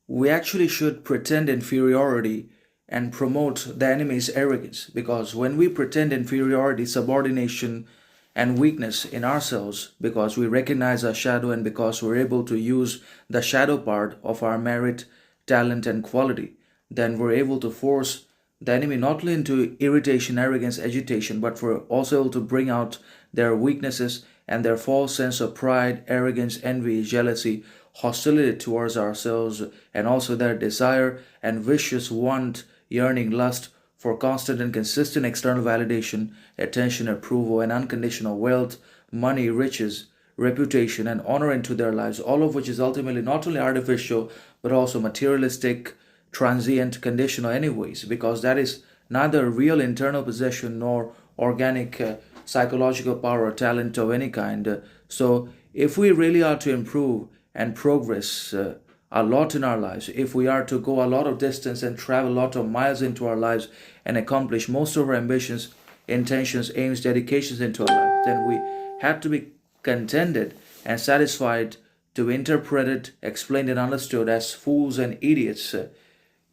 we actually should pretend inferiority and promote the enemy's arrogance, because when we pretend inferiority, subordination, and weakness in ourselves, because we recognize our shadow and because we're able to use the shadow part of our merit, talent, and quality, then we're able to force the enemy not only into irritation, arrogance, agitation, but we're also able to bring out their weaknesses and their false sense of pride, arrogance, envy, jealousy, hostility towards ourselves, and also their desire and vicious want, yearning, lust for constant and consistent external validation, attention, approval, and unconditional wealth, money, riches, reputation, and honor into their lives, all of which is ultimately not only artificial but also materialistic, transient, conditional, anyways, because that is neither real internal possession nor organic psychological power or talent of any kind. So, if we really are to improve and progress a lot in our lives, if we are to go a lot of distance and travel a lot of miles into our lives and accomplish most of our ambitions, intentions, aims, dedications into our life, then we have to be contented and satisfied to interpret it, explained, and understood as fools and idiots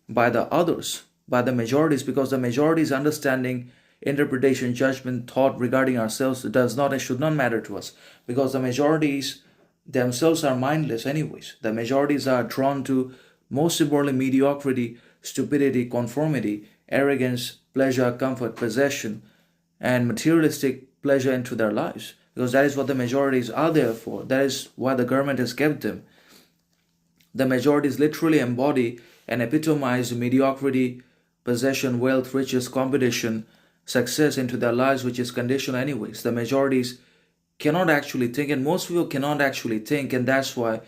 by the others, by the majorities, because the majority's understanding, interpretation, judgment, thought regarding ourselves does not and should not matter to us, because the majorities themselves are mindless anyways. The majorities are drawn to, most importantly, mediocrity, stupidity, conformity, arrogance, pleasure, comfort, possession, and materialistic pleasure into their lives, because that is what the majorities are there for. That is why the government has kept them. The majorities literally embody and epitomize mediocrity, possession, wealth, riches, competition, success into their lives, which is conditional anyways. The majorities cannot actually think, and most people cannot actually think, and that's why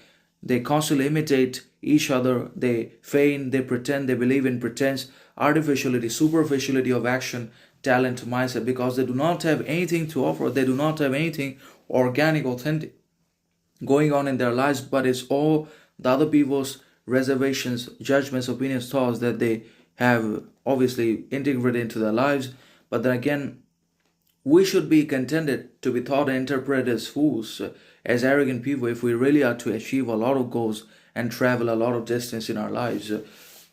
they constantly imitate each other. They feign, they pretend, they believe in pretense, artificiality, superficiality of action, talent, mindset, because they do not have anything to offer. They do not have anything organic, authentic going on in their lives, but it's all the other people's reservations, judgments, opinions, thoughts that they have obviously integrated into their lives. But then again, we should be contented to be thought and interpreted as fools, as arrogant people, if we really are to achieve a lot of goals and travel a lot of distance in our lives.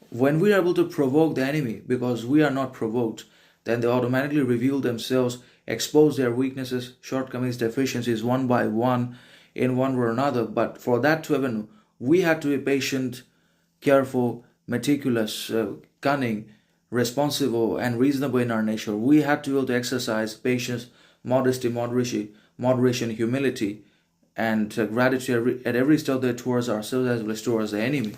When we are able to provoke the enemy, because we are not provoked, then they automatically reveal themselves, expose their weaknesses, shortcomings, deficiencies one by one in one way or another. But for that to happen, we have to be patient, careful, meticulous, cunning, responsible, and reasonable in our nature. We have to be able to exercise patience, modesty, moderation, humility, and gratitude at every step there towards ourselves as well as towards the enemy.